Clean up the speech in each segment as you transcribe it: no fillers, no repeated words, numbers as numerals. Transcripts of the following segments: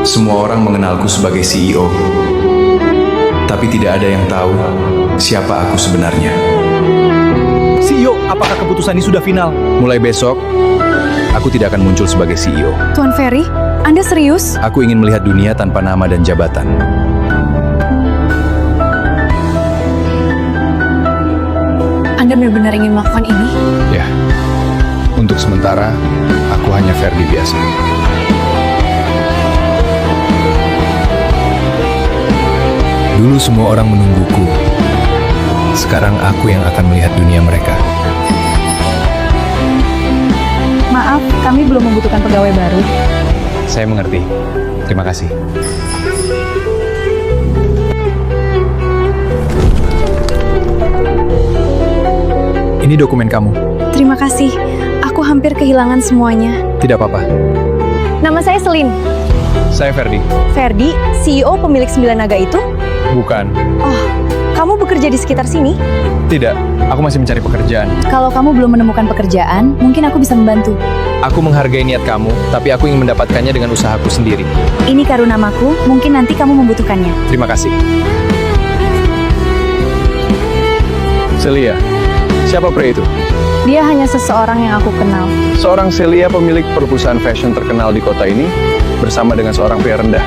Semua orang mengenalku sebagai CEO, tapi tidak ada yang tahu siapa aku sebenarnya. CEO, apakah keputusan ini sudah final? Mulai besok, aku tidak akan muncul sebagai CEO. Tuan Ferry, Anda serius? Aku ingin melihat dunia tanpa nama dan jabatan. Anda benar-benar ingin melakukan ini? Ya, untuk sementara, aku hanya Ferdi biasa. Dulu semua orang menungguku. Sekarang aku yang akan melihat dunia mereka. Maaf, kami belum membutuhkan pegawai baru. Saya mengerti. Terima kasih. Ini dokumen kamu. Terima kasih. Aku hampir kehilangan semuanya. Tidak apa-apa. Nama saya Selin. Saya Ferdi. Ferdi, CEO pemilik 9 naga itu? Bukan. Oh, kamu bekerja di sekitar sini? Tidak. Aku masih mencari pekerjaan. Kalau kamu belum menemukan pekerjaan, mungkin aku bisa membantu. Aku menghargai niat kamu, tapi aku ingin mendapatkannya dengan usahaku sendiri. Ini kartu namaku, mungkin nanti kamu membutuhkannya. Terima kasih. Celia, siapa pria itu? Dia hanya seseorang yang aku kenal. Seorang Celia pemilik perusahaan fashion terkenal di kota ini bersama dengan seorang pria rendah.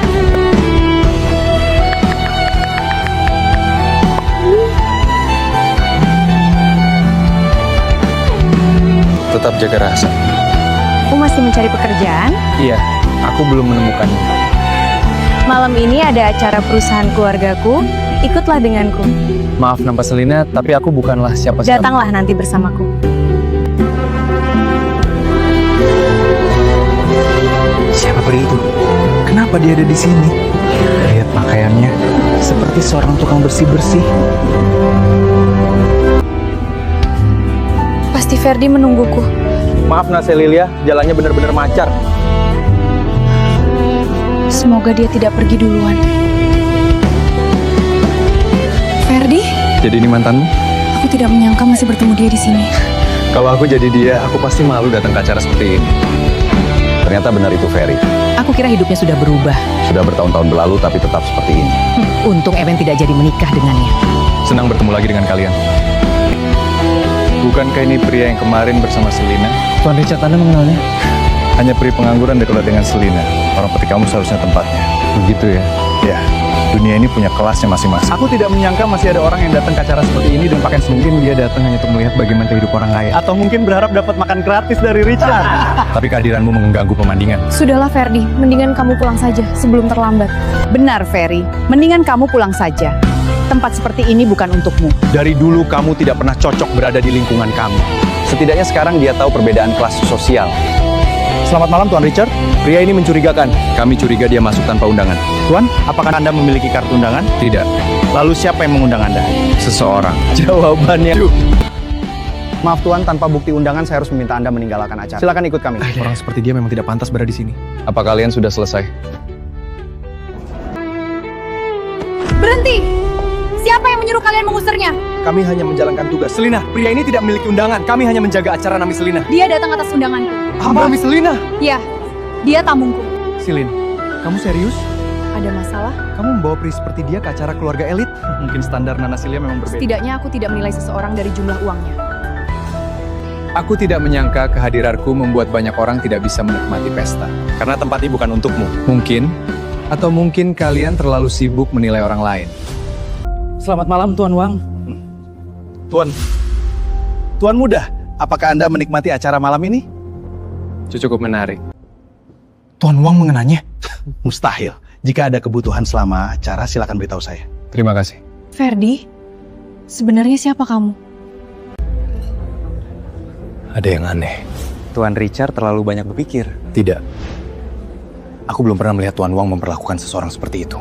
Tetap jaga rahasia. Aku masih mencari pekerjaan. Iya, aku belum menemukannya. Malam ini ada acara perusahaan keluargaku. Ikutlah denganku. Maaf nampak Selina, tapi aku bukanlah siapa-siapa. Datanglah nanti bersamaku. Siapa pria itu? Kenapa dia ada di sini? Lihat pakaiannya, seperti seorang tukang bersih-bersih. Pasti Ferdi menungguku. Maaf Nak Cecilia, jalannya benar-benar macar. Semoga dia tidak pergi duluan. Ferdi? Jadi ini mantanmu? Aku tidak menyangka masih bertemu dia di sini. Kalau aku jadi dia, aku pasti malu datang ke acara seperti ini. Ternyata benar itu Ferry. Aku kira hidupnya sudah berubah. Sudah bertahun-tahun berlalu tapi tetap seperti ini. Untung Ewen tidak jadi menikah dengannya. Senang bertemu lagi dengan kalian. Bukankah ini pria yang kemarin bersama Selina? Tuan Richard, Anda mengenalnya? Hanya pria pengangguran dekat dengan Selina. Orang seperti kamu seharusnya tempatnya. Begitu ya? Ya, dunia ini punya kelasnya masing-masing. Aku tidak menyangka masih ada orang yang datang ke acara seperti ini dan pakai mungkin dia datang hanya untuk melihat bagaimana kehidupan orang kaya. Atau mungkin berharap dapat makan gratis dari Richard. Tapi kehadiranmu mengganggu pemandangan. Sudahlah Ferdi, mendingan kamu pulang saja sebelum terlambat. Benar, Ferry. Mendingan kamu pulang saja. Tempat seperti ini bukan untukmu. Dari dulu kamu tidak pernah cocok berada di lingkungan kamu. Setidaknya sekarang dia tahu perbedaan kelas sosial. Selamat malam Tuan Richard. Pria ini mencurigakan. Kami curiga dia masuk tanpa undangan. Tuan, apakah Anda memiliki kartu undangan? Tidak. Lalu siapa yang mengundang Anda? Seseorang. Jawabannya. Maaf Tuan, tanpa bukti undangan saya harus meminta Anda meninggalkan acara. Silakan ikut kami. Orang seperti dia memang tidak pantas berada di sini. Apa kalian sudah selesai? Berhenti! Siapa yang menyuruh kalian mengusirnya? Kami hanya menjalankan tugas. Selina, pria ini tidak memiliki undangan. Kami hanya menjaga acara Nami Selina. Dia datang atas undanganku. Apa? Nami Selina? Ya, dia tamuku. Silin, kamu serius? Ada masalah? Kamu membawa pria seperti dia ke acara keluarga elit? Mungkin standar Nana Silia memang berbeda. Setidaknya aku tidak menilai seseorang dari jumlah uangnya. Aku tidak menyangka kehadiranku membuat banyak orang tidak bisa menikmati pesta. Karena tempat ini bukan untukmu. Mungkin. Atau mungkin kalian terlalu sibuk menilai orang lain. Selamat malam Tuan Wang. Tuan muda, apakah Anda menikmati acara malam ini? Cukup menarik. Tuan Wang mengenanya? Mustahil. Jika ada kebutuhan selama acara, silakan beritahu saya. Terima kasih. Ferdi, sebenarnya siapa kamu? Ada yang aneh. Tuan Richard terlalu banyak berpikir. Tidak. Aku belum pernah melihat Tuan Wang memperlakukan seseorang seperti itu.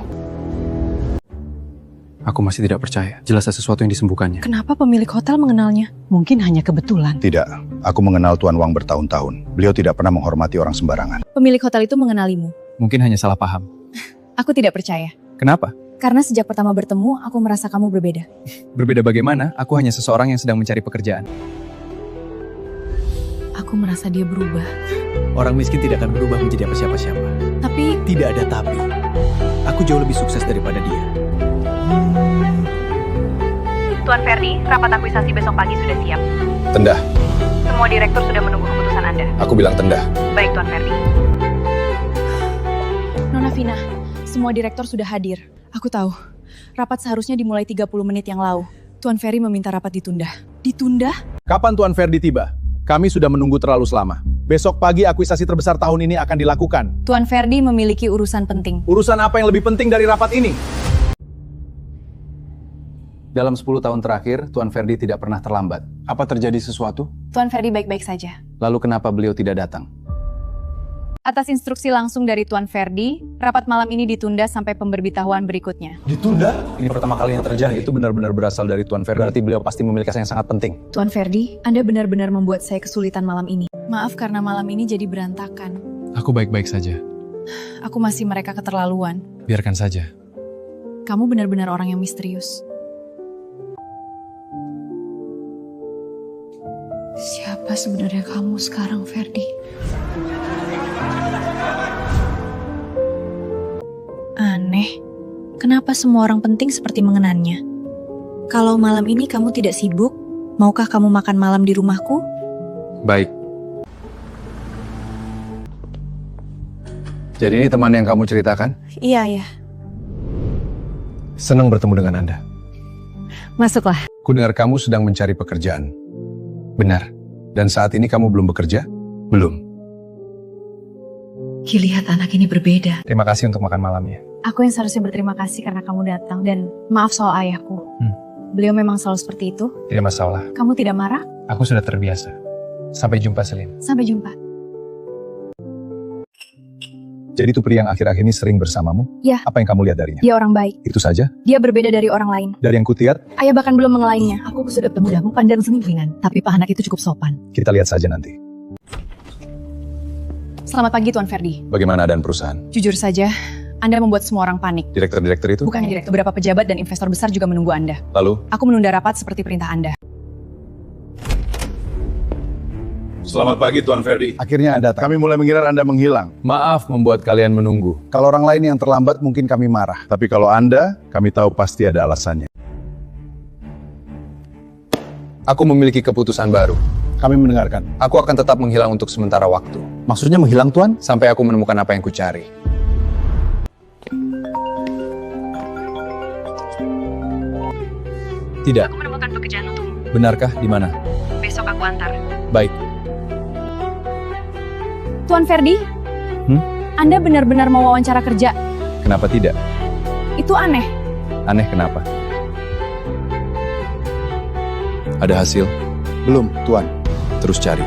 Aku masih tidak percaya. Jelas ada sesuatu yang disembunyikannya. Kenapa pemilik hotel mengenalnya? Mungkin hanya kebetulan. Tidak, aku mengenal Tuan Wang bertahun-tahun. Beliau tidak pernah menghormati orang sembarangan. Pemilik hotel itu mengenalimu. Mungkin hanya salah paham. Aku tidak percaya. Kenapa? Karena sejak pertama bertemu, aku merasa kamu berbeda. Berbeda bagaimana? Aku hanya seseorang yang sedang mencari pekerjaan. Aku Aku merasa dia berubah. Orang miskin tidak akan berubah menjadi apa siapa-siapa. Tapi Tidak ada tapi. Aku jauh lebih sukses daripada dia. Tuan Ferdi, rapat akuisasi besok pagi sudah siap. Tendah. Semua direktur sudah menunggu keputusan Anda. Aku bilang tendah. Baik, Tuan Ferdi. Nona Vina, semua direktur sudah hadir. Aku tahu, rapat seharusnya dimulai 30 menit yang lalu. Tuan Ferry meminta rapat ditunda. Ditunda? Kapan Tuan Ferdi tiba? Kami sudah menunggu terlalu lama. Besok pagi akuisasi terbesar tahun ini akan dilakukan. Tuan Ferdi memiliki urusan penting. Urusan apa yang lebih penting dari rapat ini? Dalam 10 tahun terakhir, Tuan Ferdi tidak pernah terlambat. Apa terjadi sesuatu? Tuan Ferdi baik-baik saja. Lalu kenapa beliau tidak datang? Atas instruksi langsung dari Tuan Ferdi, rapat malam ini ditunda sampai pemberitahuan berikutnya. Ditunda? Ini pertama kali yang terjadi. Itu benar-benar berasal dari Tuan Ferdi. Berarti beliau pasti memiliki yang sangat penting. Tuan Ferdi, Anda benar-benar membuat saya kesulitan malam ini. Maaf karena malam ini jadi berantakan. Aku baik-baik saja. Aku masih mereka keterlaluan. Biarkan saja. Kamu benar-benar orang yang misterius. Siapa sebenarnya kamu sekarang, Ferdi? Aneh, kenapa semua orang penting seperti mengenannya? Kalau malam ini kamu tidak sibuk, maukah kamu makan malam di rumahku? Baik. Jadi ini teman yang kamu ceritakan? Iya. Senang bertemu dengan Anda. Masuklah. Kudengar kamu sedang mencari pekerjaan. Benar. Dan saat ini kamu belum bekerja? Belum. Lihat anak ini berbeda. Terima kasih untuk makan malamnya. Aku yang seharusnya berterima kasih karena kamu datang dan maaf soal ayahku. Beliau memang selalu seperti itu. Tidak masalah. Kamu tidak marah? Aku sudah terbiasa. Sampai jumpa, Selin. Sampai jumpa. Jadi itu pria yang akhir-akhir ini sering bersamamu? Ya. Apa yang kamu lihat darinya? Dia orang baik. Itu saja? Dia berbeda dari orang lain. Dari yang kutiar, Ayah bahkan belum mengelainya. Aku sudah bertemu dengan pandang semingguan, tapi Pak anak itu cukup sopan. kita lihat saja nanti. Selamat pagi, Tuan Ferdi. Bagaimana keadaan perusahaan? Jujur saja, Anda membuat semua orang panik. Direktur-direktur itu? Bukan hanya direktur, beberapa pejabat dan investor besar juga menunggu Anda. Lalu? Aku menunda rapat seperti perintah Anda. Selamat pagi Tuan Ferdi. Akhirnya Anda datang. Kami mulai mengira Anda menghilang. Maaf membuat kalian menunggu. Kalau orang lain yang terlambat mungkin kami marah. Tapi kalau Anda, kami tahu pasti ada alasannya. Aku memiliki keputusan baru. Kami mendengarkan. Aku akan tetap menghilang untuk sementara waktu. Maksudnya menghilang Tuan? Sampai aku menemukan apa yang kucari. Tidak. Aku menemukan pekerjaan untukmu. Benarkah? Di mana? Besok aku antar. Baik. Tuan Ferdi, Anda benar-benar mau wawancara kerja. Kenapa tidak? Itu aneh. Aneh kenapa? Ada hasil? Belum, Tuan. Terus cari.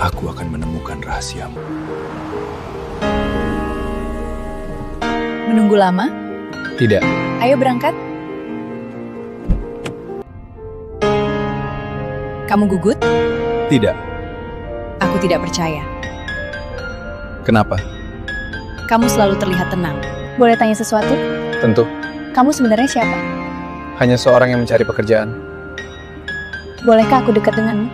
Aku akan menemukan rahasiamu. Menunggu lama? Tidak. Ayo berangkat. Kamu gugut? Tidak. Aku tidak percaya. Kenapa? Kamu selalu terlihat tenang. Boleh tanya sesuatu? Tentu. Kamu sebenarnya siapa? Hanya seorang yang mencari pekerjaan. Bolehkah aku dekat denganmu?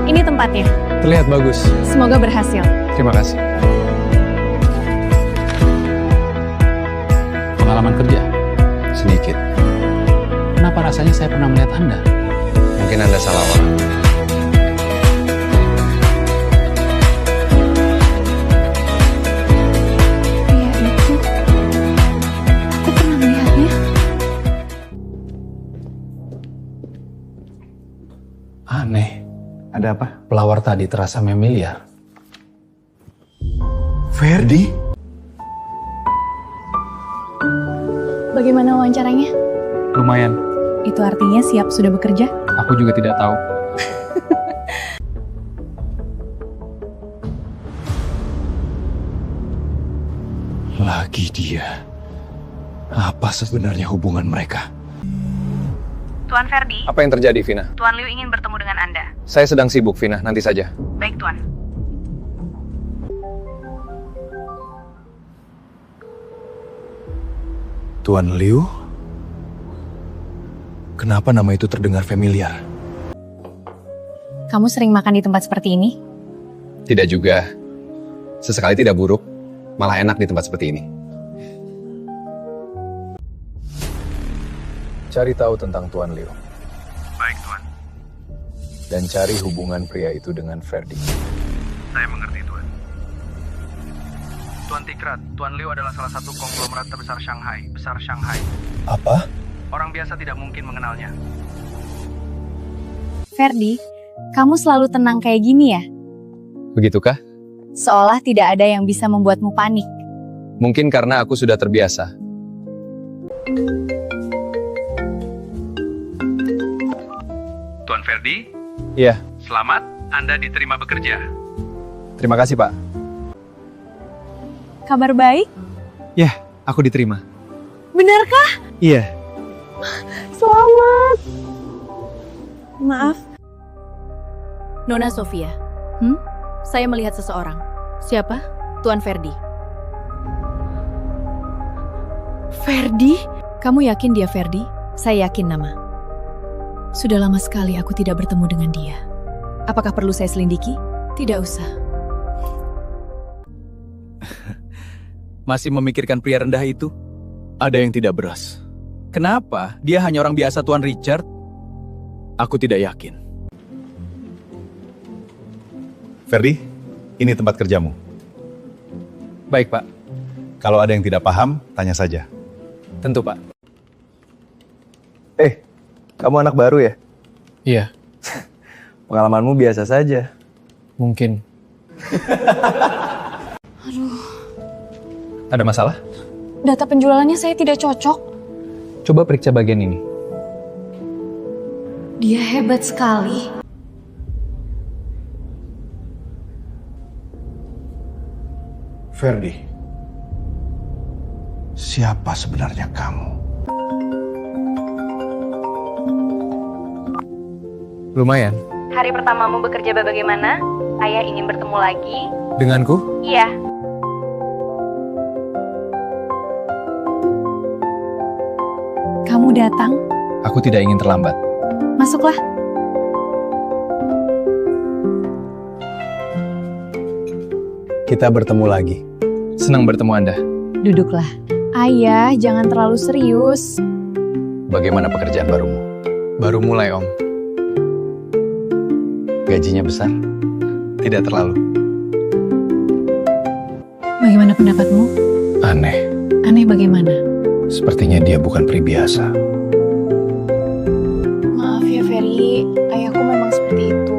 Ini tempatnya. Terlihat bagus. Semoga berhasil. Terima kasih. Pengalaman kerja. Sedikit. Kenapa rasanya saya pernah melihat Anda? Mungkin Anda salah orang. Pria itu, aku pernah melihatnya. Aneh. Ada apa? Pelawar tadi terasa familiar. Ferdi? Bagaimana wawancaranya? Lumayan. Itu artinya siap sudah bekerja? Aku juga tidak tahu. Lagi dia. Apa sebenarnya hubungan mereka? Tuan Ferdi, Apa yang terjadi, Vina? Tuan Liu ingin bertemu dengan Anda. Saya sedang sibuk, Vina. Nanti saja. Baik, Tuan. Tuan Liu? Kenapa nama itu terdengar familiar? Kamu sering makan di tempat seperti ini? Tidak juga. Sesekali tidak buruk, malah enak di tempat seperti ini. Cari tahu tentang Tuan Liu. Baik, Tuan. Dan cari hubungan pria itu dengan Ferdi. Saya mengerti, Tuan. Tuan Tikrat, Tuan Liu adalah salah satu konglomerat terbesar Shanghai. Apa? Orang biasa tidak mungkin mengenalnya. Ferdi, kamu selalu tenang kayak gini ya? Begitukah? Seolah tidak ada yang bisa membuatmu panik. Mungkin karena aku sudah terbiasa. Tuan Ferdi, Iya, selamat. Anda diterima bekerja. terima kasih Pak. Kabar baik? Ya, aku diterima. Benarkah? Iya. Selamat. Maaf, Nona Sofia. Saya melihat seseorang. Siapa? Tuan Ferdi. Ferdi? Kamu yakin dia Ferdi? Saya yakin nama. Sudah lama sekali aku tidak bertemu dengan dia. Apakah perlu saya selidiki? Tidak usah. Masih memikirkan pria rendah itu? Ada yang tidak beras. Kenapa? Dia hanya orang biasa, Tuan Richard? Aku tidak yakin. Ferdi, ini tempat kerjamu. Baik Pak, Kalau ada yang tidak paham, tanya saja. tentu Pak. Kamu anak baru ya? Iya, Pengalamanmu biasa saja. mungkin. Ada masalah? data penjualannya saya tidak cocok. Coba periksa bagian ini. Dia hebat sekali. Ferdi, siapa sebenarnya kamu? Lumayan. Hari pertamamu bekerja bagaimana? Ayah ingin bertemu lagi. Denganku? Iya. Kamu datang? Aku tidak ingin terlambat. Masuklah. Kita bertemu lagi. Senang bertemu Anda. Duduklah. Ayah, jangan terlalu serius. Bagaimana pekerjaan barumu? Baru mulai, Om. Gajinya besar? Tidak terlalu. Bagaimana pendapatmu? Aneh. Aneh bagaimana? Sepertinya dia bukan pria biasa. Maaf ya, Ferry. Ayahku memang seperti itu.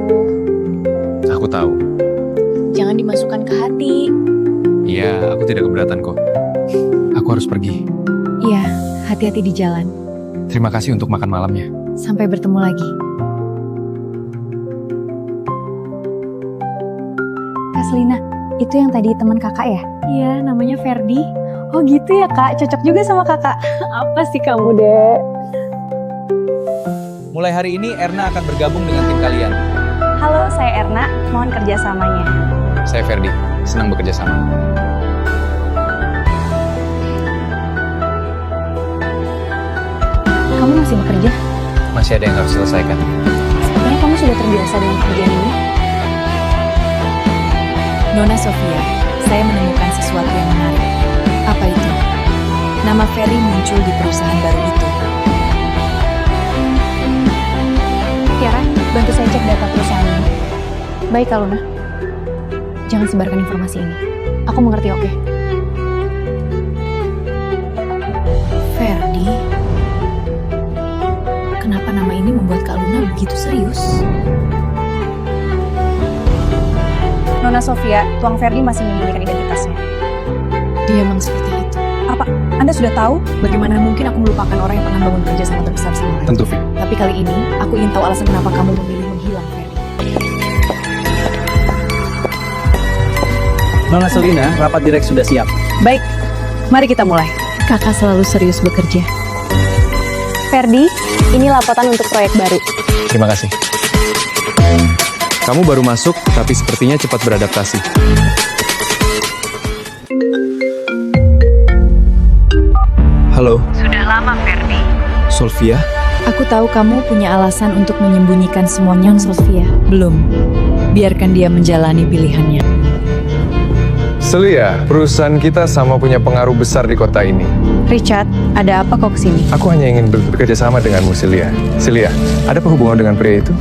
Aku tahu. Jangan dimasukkan ke hati. Iya, aku tidak keberatan kok. Aku harus pergi. Iya, hati-hati di jalan. Terima kasih untuk makan malamnya. Sampai bertemu lagi. Kak Selina, itu yang tadi teman kakak ya? Iya, namanya Ferdi. Oh gitu ya kak, cocok juga sama kakak. Apa sih kamu dek? Mulai hari ini Erna akan bergabung dengan tim kalian. Halo, saya Erna. Mohon kerjasamanya. Saya Ferdi. Senang bekerja sama. Kamu masih bekerja? Masih ada yang harus selesaikan. Sepertinya kamu sudah terbiasa dengan pekerjaan ini. Nona Sofia, saya menemukan sesuatu yang menarik. Apa itu? Nama Ferry muncul di perusahaan baru itu. Tiara, bantu saya cek data perusahaan ini. Baik, Kak Luna. Jangan sebarkan informasi ini. Aku mengerti, oke? Ferdi? Kenapa nama ini membuat Kak Luna begitu serius? Nona Sofia, Tuang Ferdi masih menyembunyikan identitasnya. Dia memang seperti itu. Apa? Anda sudah tahu? Bagaimana mungkin aku melupakan orang yang pernah bangun kerjasama terbesar sama Raja? Tentu, Vi. Tapi kali ini, aku ingin tahu alasan kenapa kamu memilih menghilang, Ferdi. Nona Selina, rapat direk sudah siap. Baik, mari kita mulai. Kakak selalu serius bekerja. Ferdi, ini laporan untuk proyek baru. Terima kasih. Kamu baru masuk, tapi sepertinya cepat beradaptasi. Halo. Sudah lama, Ferdi. Sofia? Aku tahu kamu punya alasan untuk menyembunyikan semuanya, Sofia. Belum. Biarkan dia menjalani pilihannya. Celia, perusahaan kita sama punya pengaruh besar di kota ini. Richard, ada apa kok kesini? Aku hanya ingin bekerja sama denganmu, Celia. Celia, ada apa hubungan dengan pria itu?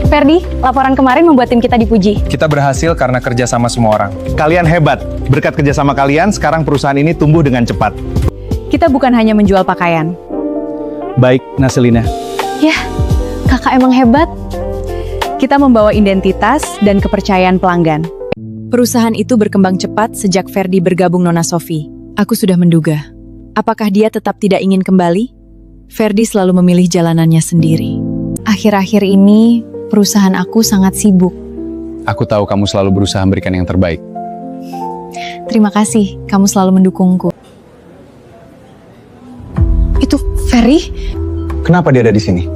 Ferdi, laporan kemarin membuat tim kita dipuji. Kita berhasil karena kerja sama semua orang. Kalian hebat. Berkat kerjasama kalian, sekarang perusahaan ini tumbuh dengan cepat. Kita bukan hanya menjual pakaian. Baik, Naselina. Yah, kakak emang hebat. Kita membawa identitas dan kepercayaan pelanggan. Perusahaan itu berkembang cepat sejak Ferdi bergabung Nona Sofi. Aku sudah menduga. Apakah dia tetap tidak ingin kembali? Ferdi selalu memilih jalanannya sendiri. Akhir-akhir ini, perusahaan aku sangat sibuk. Aku tahu kamu selalu berusaha memberikan yang terbaik. Terima kasih, kamu selalu mendukungku. Itu Ferry? Kenapa dia ada di sini?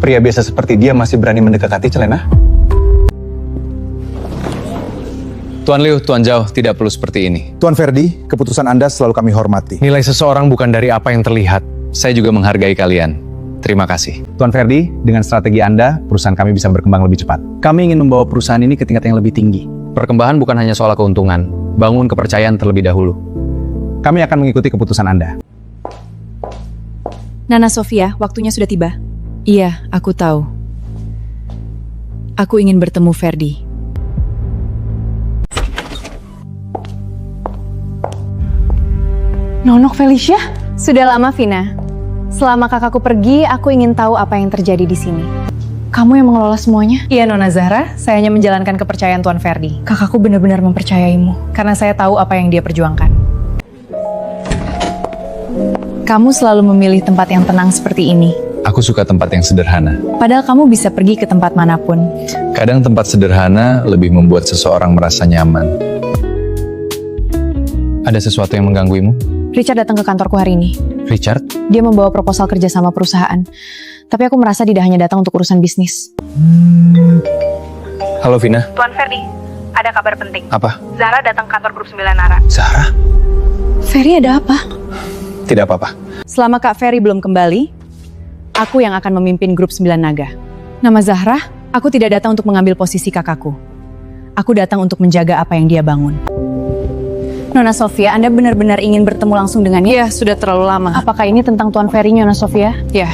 Pria biasa seperti dia masih berani mendekati Celena? Tuan Liu, Tuan Zhao, tidak perlu seperti ini. Tuan Ferdi, keputusan Anda selalu kami hormati. Nilai seseorang bukan dari apa yang terlihat. Saya juga menghargai kalian. Terima kasih. Tuan Ferdi, dengan strategi Anda, perusahaan kami bisa berkembang lebih cepat. Kami ingin membawa perusahaan ini ke tingkat yang lebih tinggi. Perkembangan bukan hanya soal keuntungan. Bangun kepercayaan terlebih dahulu. Kami akan mengikuti keputusan Anda. Nana Sofia, waktunya sudah tiba. Iya, aku tahu. Aku ingin bertemu Ferdi. Nonok Felicia? Sudah lama, Vina. Selama kakakku pergi, aku ingin tahu apa yang terjadi di sini. Kamu yang mengelola semuanya? Iya, Nona Zahra. Saya hanya menjalankan kepercayaan Tuan Ferdi. Kakakku benar-benar mempercayaimu, karena saya tahu apa yang dia perjuangkan. Kamu selalu memilih tempat yang tenang seperti ini. Aku suka tempat yang sederhana. Padahal kamu bisa pergi ke tempat manapun. Kadang tempat sederhana lebih membuat seseorang merasa nyaman. Ada sesuatu yang menggangguimu? Richard datang ke kantorku hari ini. Richard? Dia membawa proposal kerja sama perusahaan. Tapi aku merasa dia hanya datang untuk urusan bisnis. Halo, Vina. Tuan Ferdi, ada kabar penting. Apa? Zahra datang ke kantor grup 9 Nara. Zahra? Ferry, ada apa? Tidak apa-apa. Selama Kak Ferry belum kembali, aku yang akan memimpin grup 9 Naga. Nama Zahra, aku tidak datang untuk mengambil posisi kakakku. Aku datang untuk menjaga apa yang dia bangun. Nona Sofia, Anda benar-benar ingin bertemu langsung dengannya? Iya, sudah terlalu lama. Apakah ini tentang Tuan Ferry, Nona Sofia? Ya.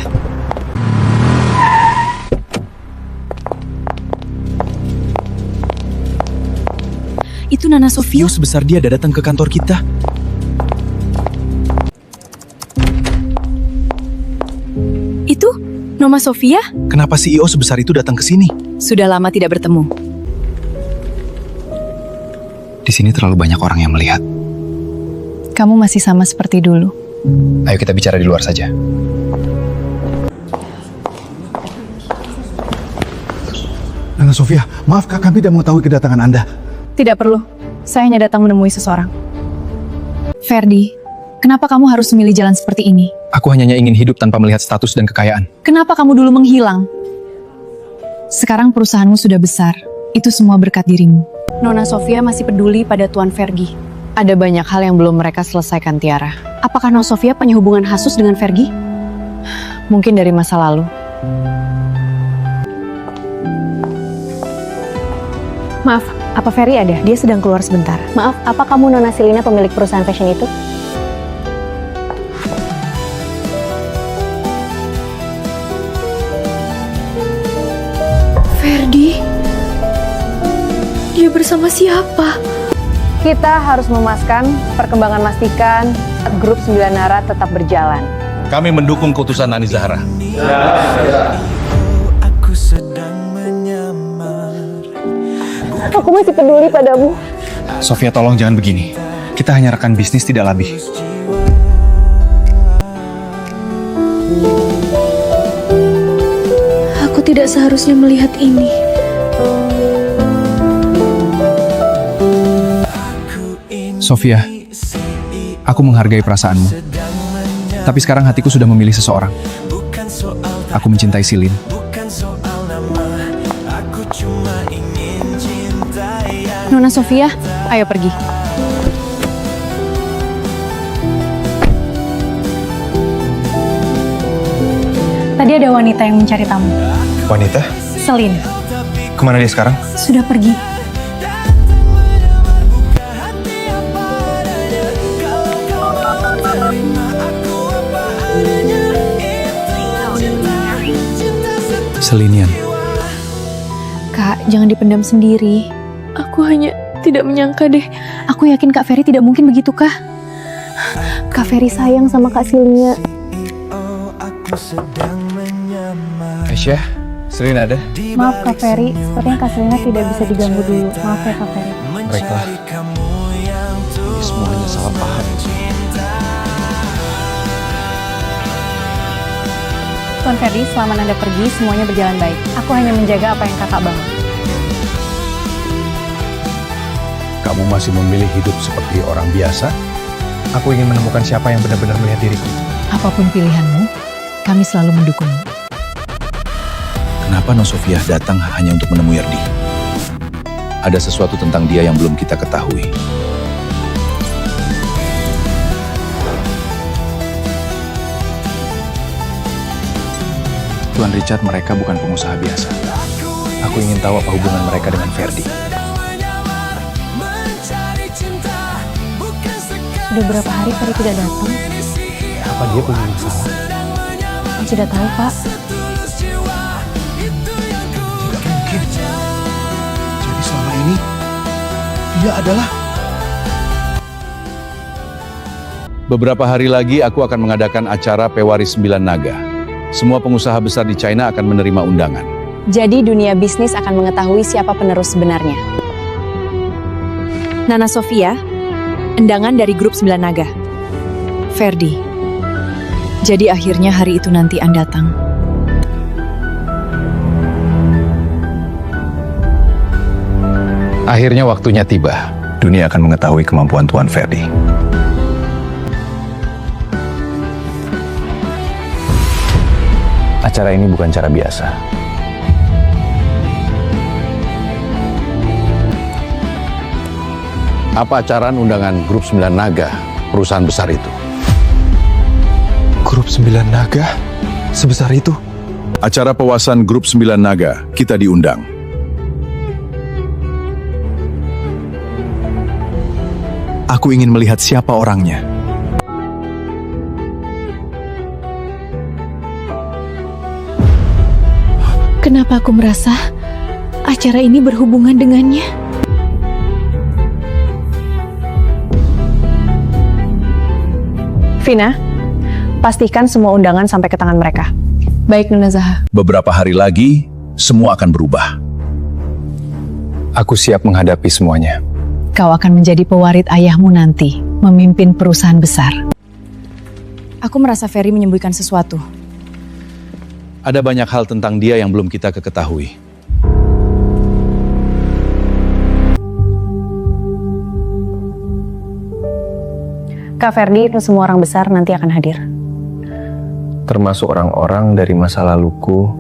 Itu Nana Sofia. Sebesar dia ada datang ke kantor kita. Itu Noma Sofia? Kenapa CEO sebesar itu datang ke sini? Sudah lama tidak bertemu. Di sini terlalu banyak orang yang melihat. Kamu masih sama seperti dulu. Ayo kita bicara di luar saja. Nana Sofia, maaf Kak, kami tidak mengetahui kedatangan Anda. Tidak perlu. Saya hanya datang menemui seseorang. Ferdi, kenapa kamu harus memilih jalan seperti ini? Aku hanya ingin hidup tanpa melihat status dan kekayaan. Kenapa kamu dulu menghilang? Sekarang perusahaanmu sudah besar. Itu semua berkat dirimu. Nona Sofia masih peduli pada Tuan Fergie. Ada banyak hal yang belum mereka selesaikan, Tiara. Apakah Nona Sofia punya hubungan khusus dengan Fergie? Mungkin dari masa lalu. Maaf, apa Ferry ada? Dia sedang keluar sebentar. Maaf, apa kamu Nona Silina pemilik perusahaan fashion itu? Ferdi? Dia bersama siapa? Kita harus memastikan perkembangan Mastikan grup 9 Nara tetap berjalan. Kami mendukung keputusan Nani Zahra. Aku masih peduli padamu. Sofia, tolong jangan begini. Kita hanya rekan bisnis, tidak lebih. Aku tidak seharusnya melihat ini. Sofia, aku menghargai perasaanmu. Tapi sekarang hatiku sudah memilih seseorang. Aku mencintai Silin. Nona Sofia, ayo pergi. Tadi ada wanita yang mencari tamu. Wanita? Selin, Kemana dia sekarang? sudah pergi. Selinian. Kak, jangan dipendam sendiri. Aku hanya tidak menyangka deh. Aku yakin Kak Ferry tidak mungkin begitu, Kak. Kak Ferry sayang sama Kak Silnya. Aisyah, Selin ada? Maaf Kak Ferry, sepertinya Kak Silnya tidak bisa diganggu dulu. Maaf ya Kak Ferry. Baiklah. Ini semuanya salah paham. Tuan Ferry, selama Anda pergi, semuanya berjalan baik. Aku hanya menjaga apa yang Kakak bangun. Kamu masih memilih hidup seperti orang biasa? Aku ingin menemukan siapa yang benar-benar melihat diriku. Apapun pilihanmu, kami selalu mendukungmu. Kenapa Nosofia datang hanya untuk menemui Erdi? Ada sesuatu tentang dia yang belum kita ketahui. Tuan Richard, mereka bukan pengusaha biasa. Aku ingin tahu apa hubungan mereka dengan Ferdi. Sudah berapa hari Ferry tidak datang? Apa dia punya masalah? Saya tidak tahu, Pak. Mungkin. Jadi selama ini, dia adalah... Beberapa hari lagi aku akan mengadakan acara Pewaris 9 Naga. Semua pengusaha besar di China akan menerima undangan. Jadi dunia bisnis akan mengetahui siapa penerus sebenarnya. Nana Sofia, undangan dari grup 9 Naga. Ferdi, jadi akhirnya hari itu nanti Anda datang. Akhirnya waktunya tiba. Dunia akan mengetahui kemampuan Tuan Ferdi. Acara ini bukan cara biasa. Apa acaraan undangan grup 9 Naga, perusahaan besar itu? Grup 9 Naga? Sebesar itu? Acara pewasan grup 9 Naga, kita diundang. Aku ingin melihat siapa orangnya. Kenapa aku merasa acara ini berhubungan dengannya? Vina, pastikan semua undangan sampai ke tangan mereka. Baik, Nona Zaha. Beberapa hari lagi, semua akan berubah. Aku siap menghadapi semuanya. Kau akan menjadi pewaris ayahmu nanti, memimpin perusahaan besar. Aku merasa Ferry menyembunyikan sesuatu. Ada banyak hal tentang dia yang belum kita ketahui. Kak Ferdi, itu semua orang besar nanti akan hadir. Termasuk orang-orang dari masa laluku.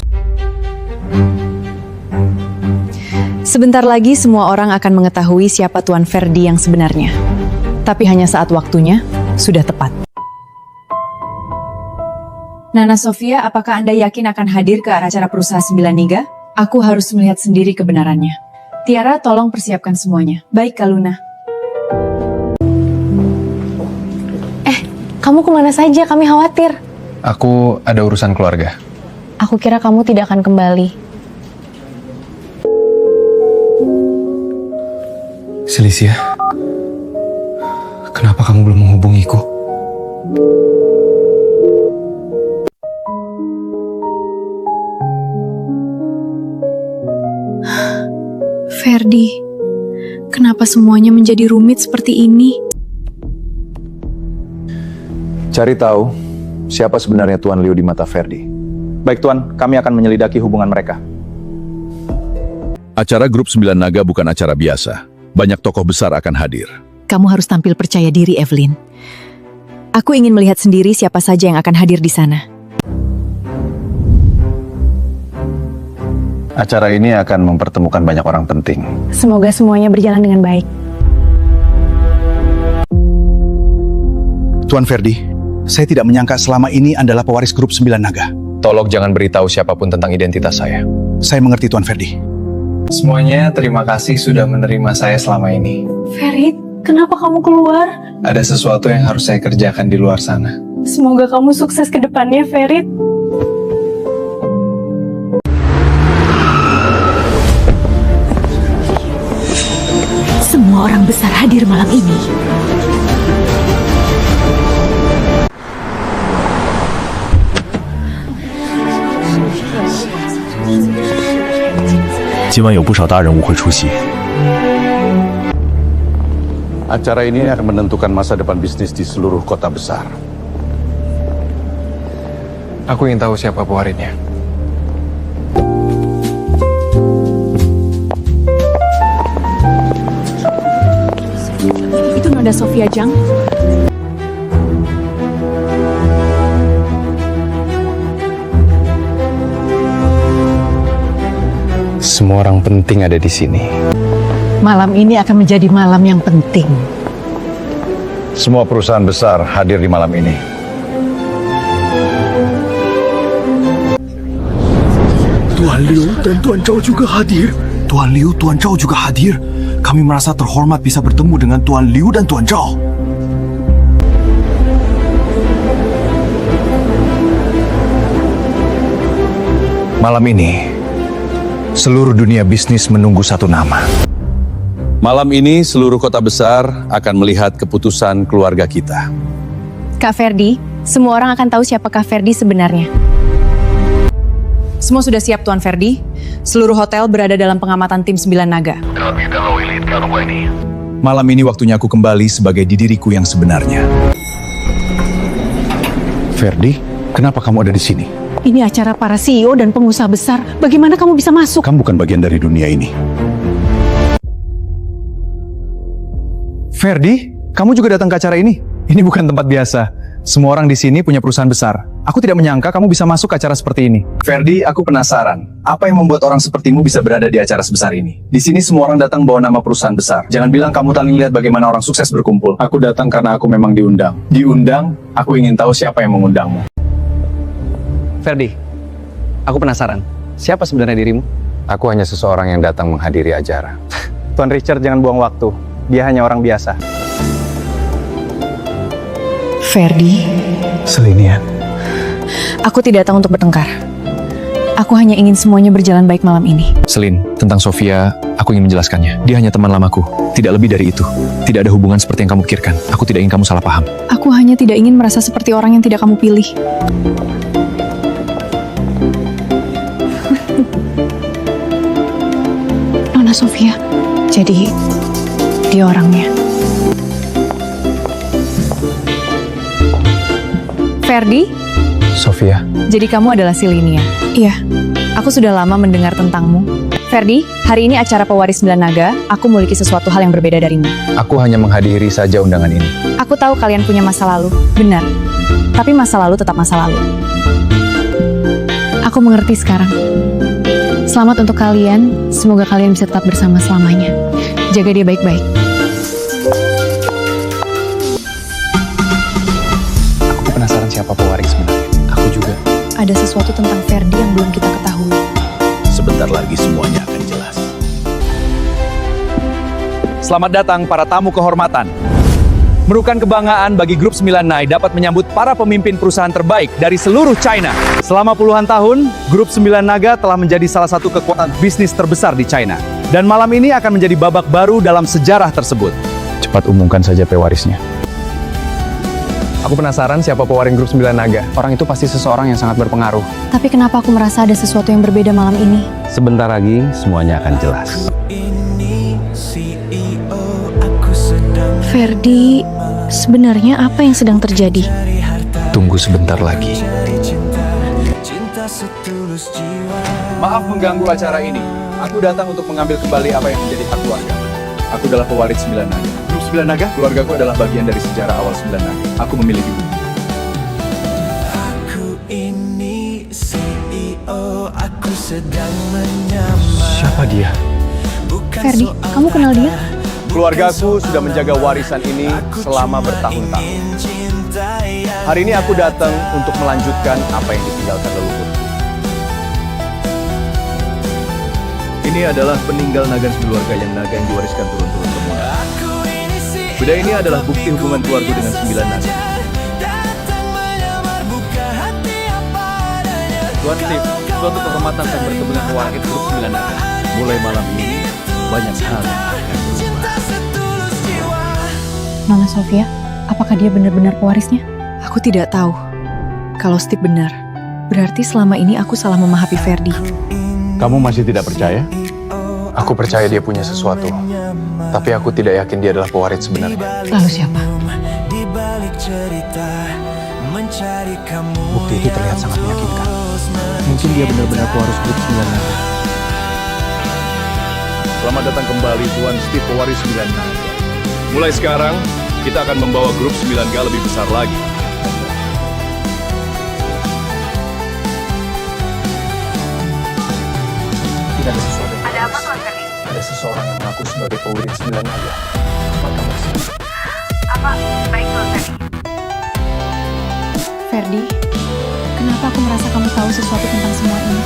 Sebentar lagi semua orang akan mengetahui siapa Tuan Ferdi yang sebenarnya. Tapi hanya saat waktunya sudah tepat. Nana Sofia, apakah Anda yakin akan hadir ke acara perusahaan 9 Niga? Aku harus melihat sendiri kebenarannya. Tiara, tolong persiapkan semuanya. Baik, Kak Luna. Kamu kemana saja? Kami khawatir. Aku ada urusan keluarga. Aku kira kamu tidak akan kembali. Selisia, kenapa kamu belum menghubungiku? Ferdi, kenapa semuanya menjadi rumit seperti ini? Cari tahu siapa sebenarnya Tuan Liu di mata Ferdi. Baik Tuan, kami akan menyelidiki hubungan mereka. Acara grup 9 Naga bukan acara biasa. Banyak tokoh besar akan hadir. Kamu harus tampil percaya diri, Evelyn. Aku ingin melihat sendiri siapa saja yang akan hadir di sana. Acara ini akan mempertemukan banyak orang penting. Semoga semuanya berjalan dengan baik. Tuan Ferdi, saya tidak menyangka selama ini adalah pewaris grup 9 Naga. Tolong jangan beritahu siapapun tentang identitas saya. Saya mengerti Tuan Ferdi. Semuanya terima kasih sudah menerima saya selama ini. Ferit, kenapa kamu keluar? Ada sesuatu yang harus saya kerjakan di luar sana. Semoga kamu sukses ke depannya, Ferit. Semua orang besar hadir malam ini. 今晚有不少大人物会出席。 Acara ini akan menentukan masa depan bisnis di seluruh kota besar. Aku ingin tahu siapa pewarisnya. Itu Nona Sofia Jang. Semua orang penting ada di sini. Malam ini akan menjadi malam yang penting. Semua perusahaan besar hadir di malam ini. Tuan Liu dan Tuan Zhao juga hadir. Tuan Liu, Tuan Zhao juga hadir. Kami merasa terhormat bisa bertemu dengan Tuan Liu dan Tuan Zhao. Malam ini, seluruh dunia bisnis menunggu satu nama. Malam ini, seluruh kota besar akan melihat keputusan keluarga kita. Kak Ferdi, semua orang akan tahu siapa Kak Ferdi sebenarnya. Semua sudah siap, Tuan Ferdi. Seluruh hotel berada dalam pengamatan tim 9 naga. Malam ini waktunya aku kembali sebagai diriku yang sebenarnya. Ferdi, kenapa kamu ada di sini? Ini acara para CEO dan pengusaha besar. Bagaimana kamu bisa masuk? Kamu bukan bagian dari dunia ini. Ferdi, kamu juga datang ke acara ini? Ini bukan tempat biasa. Semua orang di sini punya perusahaan besar. Aku tidak menyangka kamu bisa masuk ke acara seperti ini. Ferdi, aku penasaran. Apa yang membuat orang sepertimu bisa berada di acara sebesar ini? Di sini semua orang datang bawa nama perusahaan besar. Jangan bilang kamu tak lihat bagaimana orang sukses berkumpul. Aku datang karena aku memang diundang. Diundang, aku ingin tahu siapa yang mengundangmu. Ferdi, aku penasaran. Siapa sebenarnya dirimu? Aku hanya seseorang yang datang menghadiri acara. Tuan Richard jangan buang waktu. Dia hanya orang biasa. Ferdi, Selinian. Aku tidak datang untuk bertengkar. Aku hanya ingin semuanya berjalan baik malam ini. Selin, tentang Sofia, aku ingin menjelaskannya. Dia hanya teman lamaku, tidak lebih dari itu. Tidak ada hubungan seperti yang kamu pikirkan. Aku tidak ingin kamu salah paham. Aku hanya tidak ingin merasa seperti orang yang tidak kamu pilih. Nona Sofia, jadi dia orangnya. Ferdi, Sofia, jadi kamu adalah Silinia? Iya, aku sudah lama mendengar tentangmu. Ferdi, hari ini acara pewaris 9 naga, aku memiliki sesuatu hal yang berbeda darimu. aku hanya menghadiri saja undangan ini. Aku tahu kalian punya masa lalu, benar. Tapi masa lalu tetap masa lalu. Aku mengerti sekarang. Selamat untuk kalian, semoga kalian bisa tetap bersama selamanya. Jaga dia baik-baik. Aku penasaran siapa pewaris sebenarnya. Aku juga. Ada sesuatu tentang Ferdi yang belum kita ketahui. Sebentar lagi semuanya akan jelas. Selamat datang para tamu kehormatan. Merupakan kebanggaan bagi Grup 9 Nai dapat menyambut para pemimpin perusahaan terbaik dari seluruh China. Selama puluhan tahun, Grup 9 Naga telah menjadi salah satu kekuatan bisnis terbesar di China. Dan malam ini akan menjadi babak baru dalam sejarah tersebut. Cepat umumkan saja pewarisnya. Aku penasaran siapa pewaris grup 9 naga. Orang itu pasti seseorang yang sangat berpengaruh. Tapi kenapa aku merasa ada sesuatu yang berbeda malam ini? Sebentar lagi, semuanya akan jelas. Ferdi, sebenarnya apa yang sedang terjadi? Tunggu sebentar lagi. Maaf mengganggu acara ini. Aku datang untuk mengambil kembali apa yang menjadi hak keluarga. Aku adalah pewaris 9 naga. Grup 9 Naga? Keluargaku adalah bagian dari sejarah awal 9 naga. Aku memiliki bumi. Siapa dia? Ferdi, kamu kenal dia? Keluargaku sudah menjaga warisan ini selama bertahun-tahun. Hari ini aku datang untuk melanjutkan apa yang ditinggalkan leluhur. ini adalah peninggal naga sekeluarga yang naga yang diwariskan turun-turun kemudian. Benda ini adalah bukti hubungan keluarga dengan 9 naga. Tuan Steve, suatu kehormatan saya bertemu dengan pewaris grup 9 naga. Mulai malam ini, banyak hal yang akan berubah. Nona Sofia, apakah dia benar-benar pewarisnya? Aku tidak tahu. Kalau Steve benar, berarti selama ini aku salah memahami Ferdi. Kamu masih tidak percaya? Aku percaya dia punya sesuatu, tapi aku tidak yakin dia adalah pewaris sebenarnya. Lalu siapa? Bukti itu terlihat sangat meyakinkan. Mungkin dia benar-benar pewaris grup 9 naga. Selamat datang kembali Tuan Steve pewaris 9 naga. Mulai sekarang, kita akan membawa grup 9G lebih besar lagi. Tidak ada sesuatu. Ada apa, Tuan Ferdi? Ada seseorang yang mengaku sebagai pewaris 9 naga. Maka masih. Ferdi, kenapa aku merasa kamu tahu sesuatu tentang semua ini?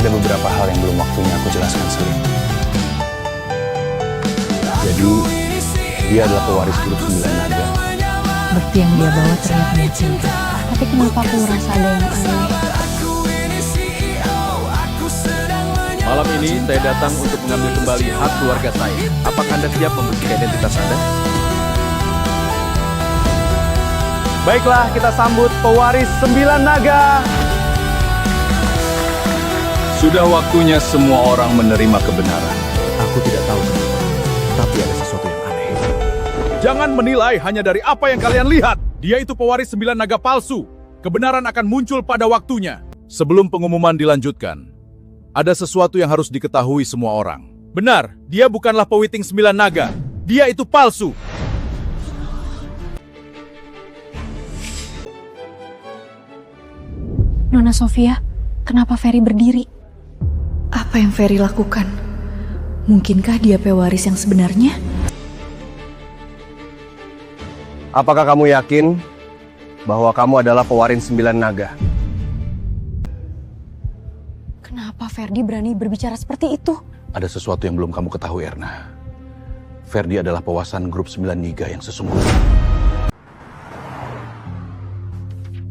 Ada beberapa hal yang belum waktunya aku jelaskan, Selim. Jadi, dia adalah pewaris grup 9 naga. Bukti yang dia bawa terlihat meyakinkan. Tapi kenapa aku merasa ada yang aneh? Malam ini, saya datang untuk mengambil kembali hak keluarga saya. Apakah Anda siap membuktikan identitas Anda? Baiklah, kita sambut pewaris 9 naga. Sudah waktunya semua orang menerima kebenaran. Aku tidak tahu kenapa, tapi ada sesuatu yang aneh. Jangan menilai hanya dari apa yang kalian lihat. Dia itu pewaris 9 naga palsu. Kebenaran akan muncul pada waktunya. Sebelum pengumuman dilanjutkan, ada sesuatu yang harus diketahui semua orang. Benar, dia bukanlah pewiting 9 naga. Dia itu palsu. Nona Sofia, kenapa Ferry berdiri? Apa yang Ferry lakukan? Mungkinkah dia pewaris yang sebenarnya? Apakah kamu yakin bahwa kamu adalah pewaris 9 naga? Kenapa Ferdy berani berbicara seperti itu? Ada sesuatu yang belum kamu ketahui, Erna. Ferdi adalah pewasan grup 9 Niga yang sesungguhnya.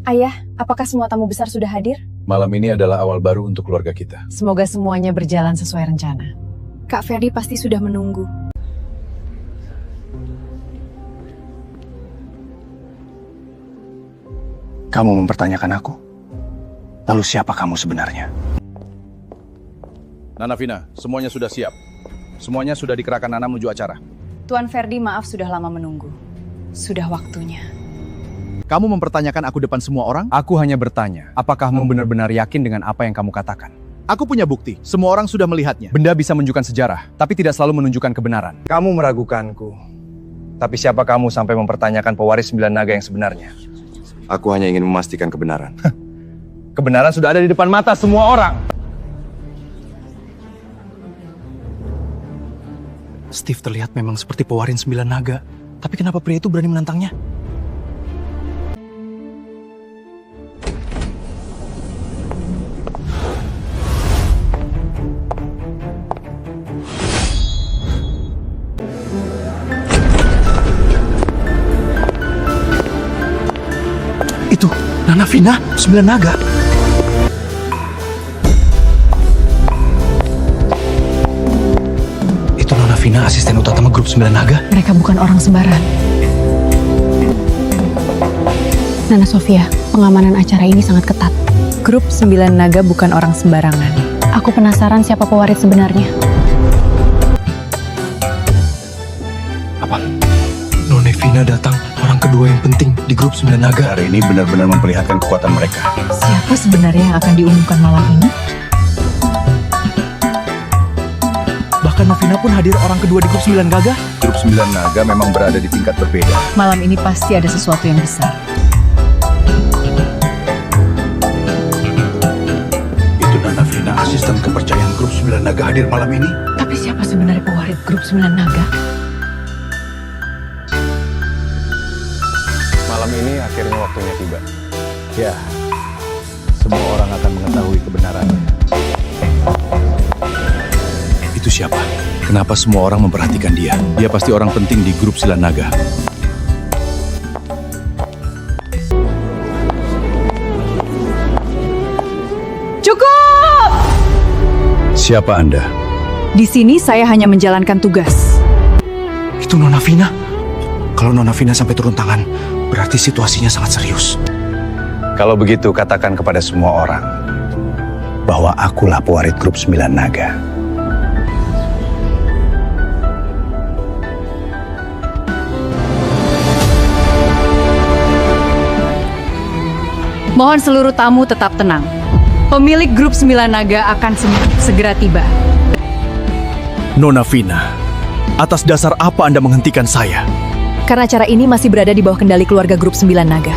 Ayah, apakah semua tamu besar sudah hadir? Malam ini adalah awal baru untuk keluarga kita. Semoga semuanya berjalan sesuai rencana. Kak Ferdi pasti sudah menunggu. Kamu mempertanyakan aku? Lalu siapa kamu sebenarnya? Nana Vina, semuanya sudah siap. Semuanya sudah dikerahkan Nana menuju acara. Tuan Ferdi, maaf sudah lama menunggu. Sudah waktunya. Kamu mempertanyakan aku depan semua orang? Aku hanya bertanya, apakah kamu benar-benar yakin dengan apa yang kamu katakan? Aku punya bukti, semua orang sudah melihatnya. Benda bisa menunjukkan sejarah, tapi tidak selalu menunjukkan kebenaran. Kamu meragukanku. Tapi siapa kamu sampai mempertanyakan pewaris 9 naga yang sebenarnya? Aku hanya ingin memastikan kebenaran. Kebenaran sudah ada di depan mata semua orang. Steve terlihat memang seperti pewaris 9 naga. Tapi kenapa pria itu berani menantangnya? Itu, Nana Vina, 9 naga. Itu Nona Vina, asisten utama grup 9 naga. Mereka bukan orang sembarangan. Nana Sofia, pengamanan acara ini sangat ketat. Grup 9 naga bukan orang sembarangan. Aku penasaran siapa pewaris sebenarnya. Apa? Nona Vina datang, orang kedua yang penting di grup 9 naga. Hari ini benar-benar memperlihatkan kekuatan mereka. Siapa sebenarnya yang akan diumumkan malam ini? Bahkan Novina pun hadir orang kedua di grup 9 naga. Grup 9 naga memang berada di tingkat berbeda. Malam ini pasti ada sesuatu yang besar. Itu Nana Vina, asisten kepercayaan grup 9 naga hadir malam ini. Tapi siapa sebenarnya pewaris grup 9 naga? Malam ini akhirnya waktunya tiba. Ya, semua orang akan mengetahui kebenarannya. Itu siapa? Kenapa semua orang memperhatikan dia? Dia pasti orang penting di grup Sembilan Naga. Cukup! Siapa Anda? Di sini saya hanya menjalankan tugas. Itu Nona Vina. Kalau Nona Vina sampai turun tangan, berarti situasinya sangat serius. Kalau begitu, katakan kepada semua orang bahwa akulah pewaris grup Sembilan Naga. Mohon seluruh tamu tetap tenang. Pemilik grup Sembilan Naga akan segera tiba. Nona Vina, atas dasar apa Anda menghentikan saya? Karena acara ini masih berada di bawah kendali keluarga grup Sembilan Naga.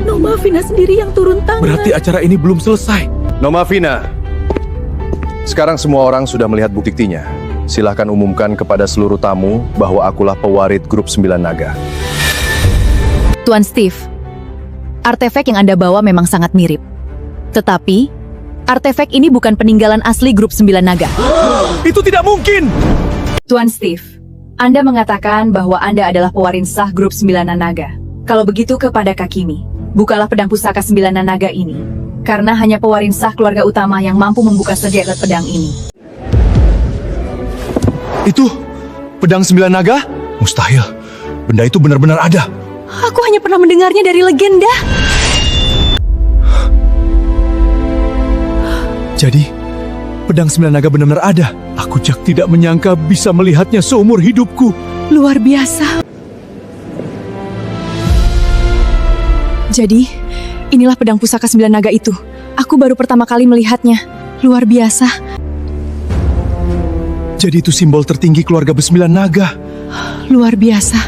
Noma Vina sendiri yang turun tangan. Berarti acara ini belum selesai. Nona Vina, sekarang semua orang sudah melihat buktinya. Silahkan umumkan kepada seluruh tamu bahwa akulah pewaris grup Sembilan Naga. Tuan Steve, artefak yang Anda bawa memang sangat mirip. Tetapi, artefak ini bukan peninggalan asli grup Sembilan Naga. Itu tidak mungkin! Tuan Steve, Anda mengatakan bahwa Anda adalah pewaris sah grup Sembilan Naga. Kalau begitu kepada Kakimi, bukalah pedang pusaka Sembilan Naga ini. Karena hanya pewaris sah keluarga utama yang mampu membuka sedekat pedang ini. Itu pedang Sembilan Naga? Mustahil. Benda itu benar-benar ada. Aku hanya pernah mendengarnya dari legenda. Jadi, pedang Sembilan Naga benar-benar ada. Aku tidak menyangka bisa melihatnya seumur hidupku. Luar biasa. Jadi, inilah pedang pusaka Sembilan Naga itu. Aku baru pertama kali melihatnya. Luar biasa. Jadi itu simbol tertinggi keluarga Sembilan Naga. Luar biasa.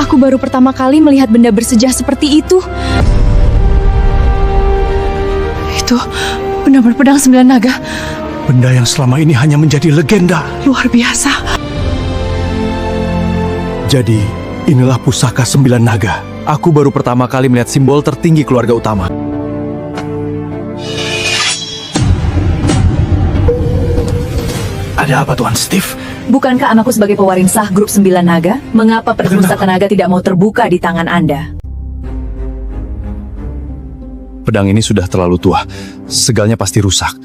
Aku baru pertama kali melihat benda bersejah seperti itu. Itu benar-benar pedang Sembilan Naga. Benda yang selama ini hanya menjadi legenda. Luar biasa. Jadi, inilah pusaka Sembilan Naga. Aku baru pertama kali melihat simbol tertinggi keluarga utama. Ada apa, Tuan Steve? Bukankah anakku sebagai pewaris sah grup Sembilan Naga? Mengapa pedang pusaka naga tidak mau terbuka di tangan Anda? Pedang ini sudah terlalu tua. Segalnya pasti rusak.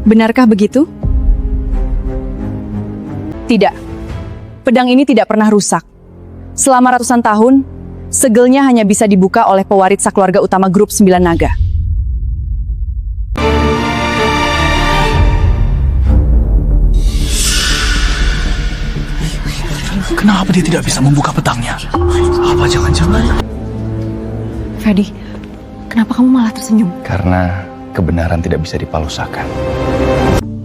Benarkah begitu? Tidak. Pedang ini tidak pernah rusak. Selama ratusan tahun, segelnya hanya bisa dibuka oleh pewaris sah keluarga utama grup Sembilan Naga. Kenapa dia tidak bisa membuka pedangnya? Apa jangan-jangan? Ferdi, kenapa kamu malah tersenyum? Karena kebenaran tidak bisa dipalusakan.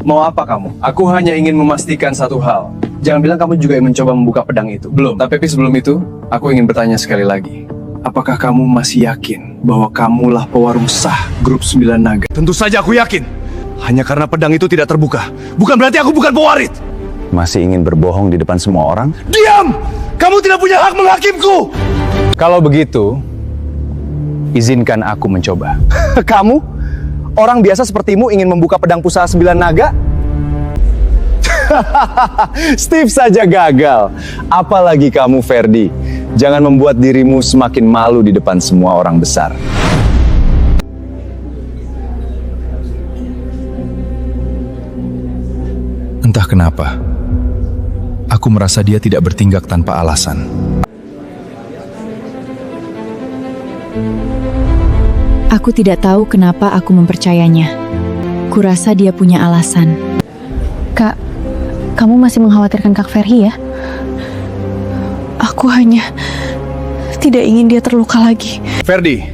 Mau apa kamu? Aku hanya ingin memastikan satu hal. Jangan bilang kamu juga ingin mencoba membuka pedang itu. Belum. Tapi sebelum itu, aku ingin bertanya sekali lagi. Apakah kamu masih yakin bahwa kamulah pewarung sah grup Sembilan Naga? Tentu saja aku yakin. Hanya karena pedang itu tidak terbuka. Bukan berarti aku bukan pewaris. Masih ingin berbohong di depan semua orang? Diam! Kamu tidak punya hak menghakimku! Kalau begitu, izinkan aku mencoba. Kamu? Orang biasa sepertimu ingin membuka pedang pusaka Sembilan Naga? Steve saja gagal. Apalagi kamu, Ferdi. Jangan membuat dirimu semakin malu di depan semua orang besar. Entah kenapa, aku merasa dia tidak bertindak tanpa alasan. Aku tidak tahu kenapa aku mempercayainya. Kurasa dia punya alasan. Kak, kamu masih mengkhawatirkan Kak Ferhi ya? Aku hanya tidak ingin dia terluka lagi. Ferdi,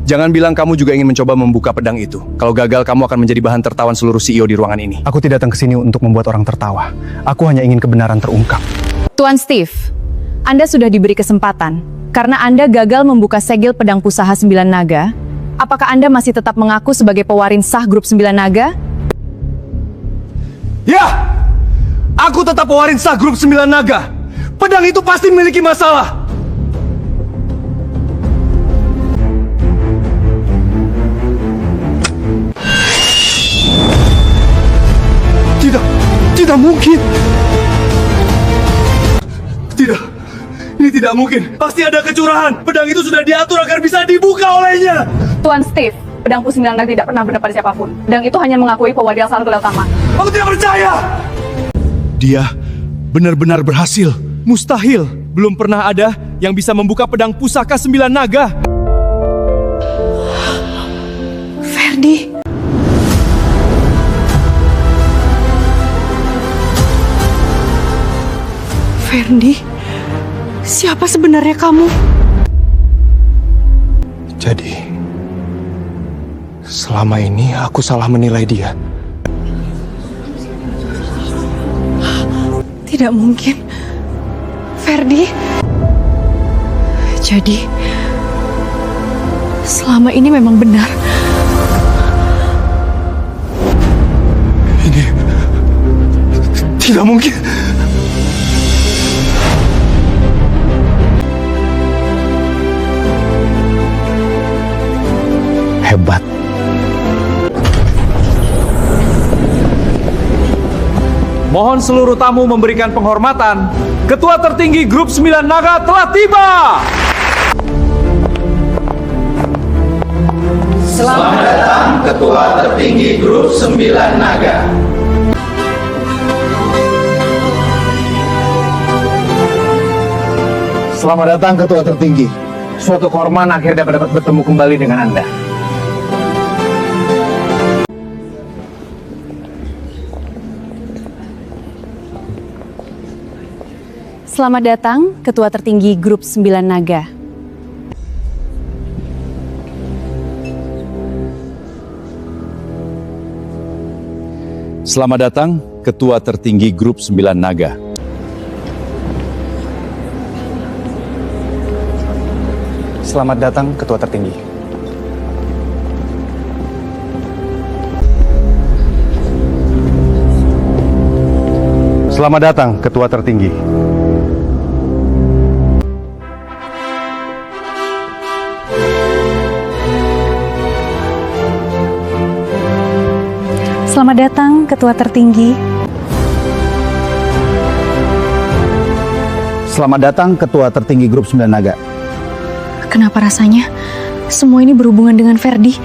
jangan bilang kamu juga ingin mencoba membuka pedang itu. Kalau gagal, kamu akan menjadi bahan tertawan seluruh CEO di ruangan ini. Aku tidak datang ke sini untuk membuat orang tertawa. Aku hanya ingin kebenaran terungkap. Tuan Steve, Anda sudah diberi kesempatan. Karena Anda gagal membuka segel pedang pusaka Sembilan Naga, apakah Anda masih tetap mengaku sebagai pewaris sah grup Sembilan Naga? Ya! Aku tetap pewaris sah grup Sembilan Naga. Pedang itu pasti memiliki masalah. Tidak mungkin. Tidak, ini tidak mungkin. Pasti ada kecurangan. Pedang itu sudah diatur agar bisa dibuka olehnya. Tuan Steve, pedang pusing naga tidak pernah benar pada siapapun. Pedang itu hanya mengakui pewaris sang gelar utama. Aku tidak percaya. Dia benar-benar berhasil. Mustahil. Belum pernah ada yang bisa membuka pedang pusaka 9 naga. Ferdi. Ferdi, siapa sebenarnya kamu? Jadi, selama ini aku salah menilai dia. Tidak mungkin. Ferdi. Jadi, selama ini memang benar. Ini tidak mungkin. Hebat. Mohon seluruh tamu memberikan penghormatan. Ketua tertinggi Grup 9 Naga telah tiba. Selamat datang Ketua tertinggi Grup 9 Naga. Selamat datang Ketua tertinggi. Suatu kehormatan akhirnya dapat bertemu kembali dengan Anda. Selamat datang, Ketua tertinggi Grup 9 Naga. Selamat datang Ketua tertinggi Grup 9 Naga. Selamat datang Ketua tertinggi. Selamat datang, Ketua tertinggi. Selamat datang, Ketua tertinggi. Selamat datang Ketua tertinggi Grup 9 Naga. Kenapa rasanya semua ini berhubungan dengan Ferdi?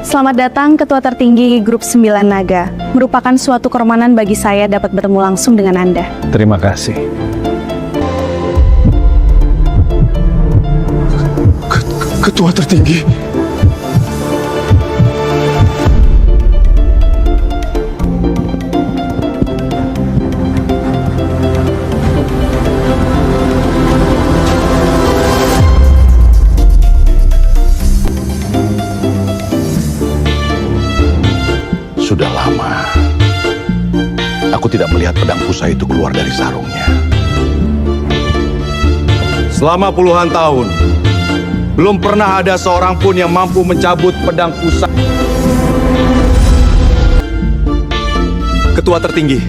Selamat datang Ketua tertinggi Grup 9 Naga. Merupakan suatu kehormatan bagi saya dapat bertemu langsung dengan Anda. Terima kasih. Ketua tertinggi. Sudah lama aku tidak melihat pedang pusaka itu keluar dari sarungnya. Selama puluhan tahun, belum pernah ada seorang pun yang mampu mencabut pedang pusaka. Ketua tertinggi,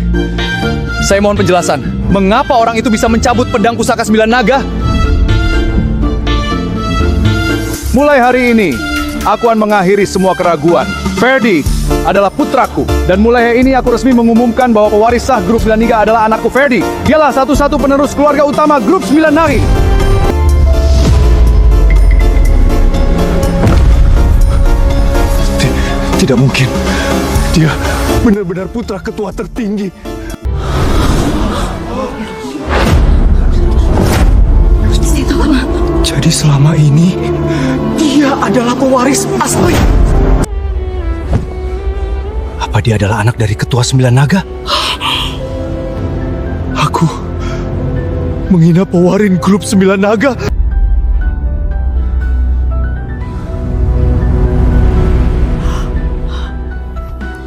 saya mohon penjelasan. Mengapa orang itu bisa mencabut pedang pusaka 9 naga? Mulai hari ini, aku akan mengakhiri semua keraguan. Ferdi adalah putraku, dan mulai hari ini aku resmi mengumumkan bahwa pewaris sah Grup 9 Naga adalah anakku Ferdi. Dialah satu-satu penerus keluarga utama Grup 9 Naga. Tidak mungkin. Dia benar-benar putra ketua tertinggi. Jadi selama ini dia adalah pewaris asli. Apa dia adalah anak dari ketua 9 naga? Aku menghina pewarin grup 9 naga.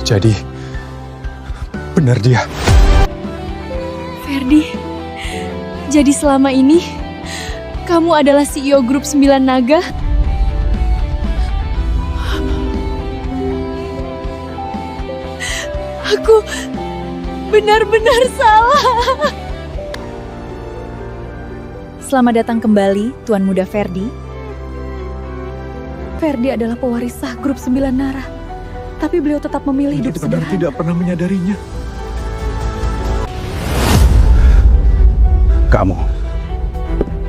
Jadi benar dia. Ferdi, jadi selama ini kamu adalah CEO Grup 9 Naga? Aku benar-benar salah. Selamat datang kembali, Tuan Muda Ferdi. Ferdi adalah pewaris sah grup 9 Nara. Tapi beliau tetap memilih hidup sederhana. Tidak pernah menyadarinya. Kamu,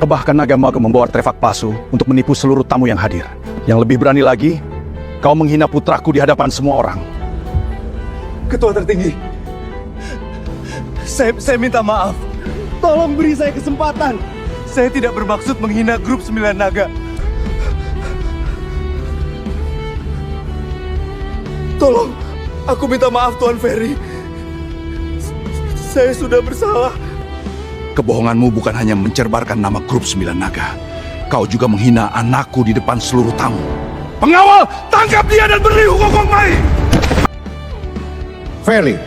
kebahkan agama aku membawa artefak palsu untuk menipu seluruh tamu yang hadir. Yang lebih berani lagi, kau menghina putraku di hadapan semua orang. Ketua tertinggi, saya minta maaf. Tolong beri saya kesempatan. Saya tidak bermaksud menghina grup 9 Naga. Tolong, aku minta maaf Tuan Ferry. Saya sudah bersalah. Kebohonganmu bukan hanya mencerbarkan nama grup 9 Naga. Kau juga menghina anakku di depan seluruh tamu. Pengawal, tangkap dia dan beri hukuman mati. Ferry,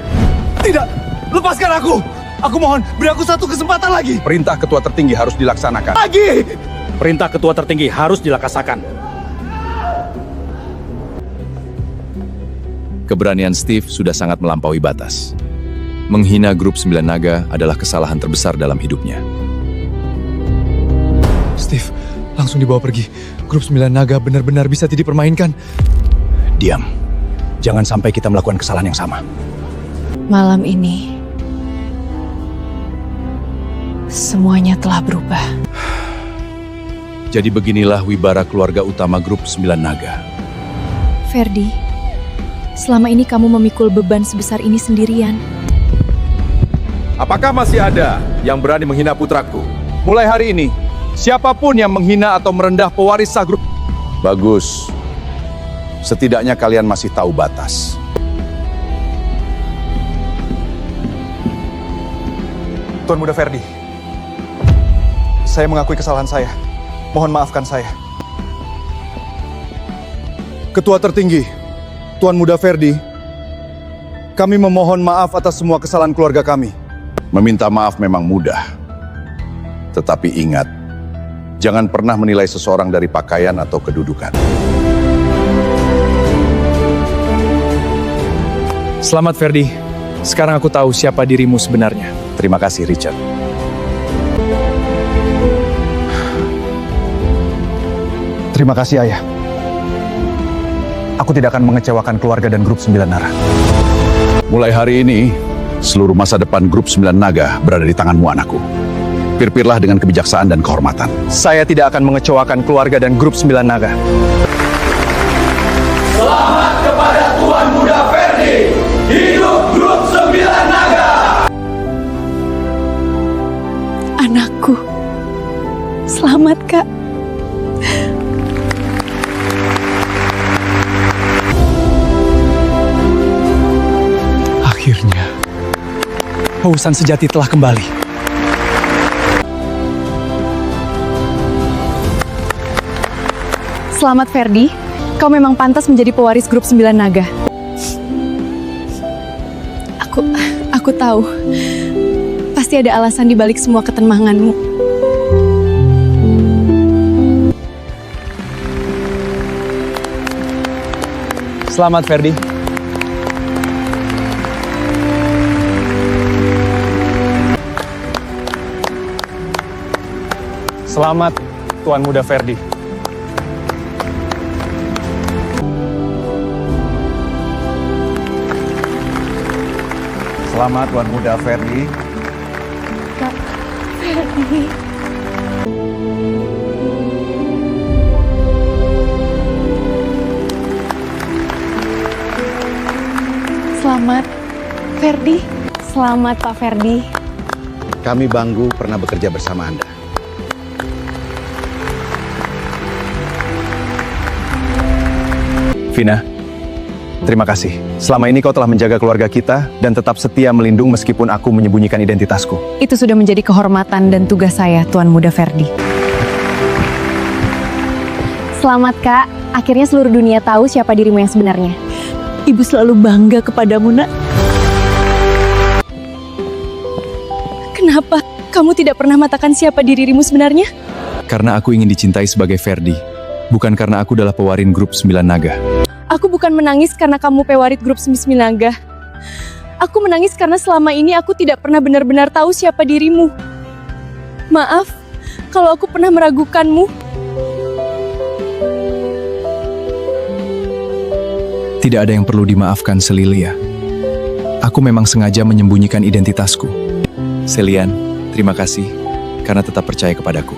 Tidak, lepaskan aku. Aku mohon, beri aku satu kesempatan lagi. Perintah ketua tertinggi harus dilaksanakan. Lagi! Perintah ketua tertinggi harus dilaksanakan. keberanian Steve sudah sangat melampaui batas. Menghina grup 9 Naga adalah kesalahan terbesar dalam hidupnya. Steve, langsung dibawa pergi. Grup 9 Naga benar-benar bisa tidak dipermainkan. Diam. Jangan sampai kita melakukan kesalahan yang sama. Malam ini, semuanya telah berubah. Jadi beginilah wibara keluarga utama grup 9 Naga. Ferdi, selama ini kamu memikul beban sebesar ini sendirian. Apakah masih ada yang berani menghina putraku? Mulai hari ini, siapapun yang menghina atau merendah pewaris sah grup... Bagus. Setidaknya kalian masih tahu batas. Tuan Muda Ferdi, saya mengakui kesalahan saya. Mohon maafkan saya. Ketua tertinggi, Tuan Muda Ferdi, kami memohon maaf atas semua kesalahan keluarga kami. Meminta maaf memang mudah. Tetapi ingat, jangan pernah menilai seseorang dari pakaian atau kedudukan. Selamat Ferdi. Sekarang aku tahu siapa dirimu sebenarnya. Terima kasih, Richard. Terima kasih, Ayah. Aku tidak akan mengecewakan keluarga dan grup 9 Nara. Mulai hari ini, seluruh masa depan grup 9 Naga berada di tanganmu, anakku. Pir-pirlah dengan kebijaksanaan dan kehormatan. Saya tidak akan mengecewakan keluarga dan grup 9 Naga. Selamat kepada Tuan Muda Ferdi. Hidup grup 9 Naga. Anakku, selamat Kak. Akhirnya, Pausan sejati telah kembali. Selamat Ferdi, kau memang pantas menjadi pewaris grup 9 Naga. Aku tahu. Pasti ada alasan di balik semua ketenanganmu. Selamat Ferdi. Selamat Tuan Muda Ferdi. Selamat Tuan Muda Ferdi. Ferdi. Selamat Ferdi. Selamat Pak Ferdi. Kami bangga pernah bekerja bersama Anda. Vina, terima kasih. Selama ini kau telah menjaga keluarga kita dan tetap setia melindung meskipun aku menyembunyikan identitasku. Itu sudah menjadi kehormatan dan tugas saya, Tuan Muda Ferdi. Selamat Kak, akhirnya seluruh dunia tahu siapa dirimu yang sebenarnya. Ibu selalu bangga kepadamu, Nak. Kenapa kamu tidak pernah mengatakan siapa dirimu sebenarnya? Karena aku ingin dicintai sebagai Ferdi, bukan karena aku adalah pewarin grup 9 Naga. Aku bukan menangis karena kamu pewarit grup 9 Naga. Aku menangis karena selama ini aku tidak pernah benar-benar tahu siapa dirimu. Maaf, kalau aku pernah meragukanmu. Tidak ada yang perlu dimaafkan, Celilia. Aku memang sengaja menyembunyikan identitasku. Celian, terima kasih karena tetap percaya kepadaku.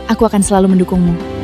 Aku akan selalu mendukungmu.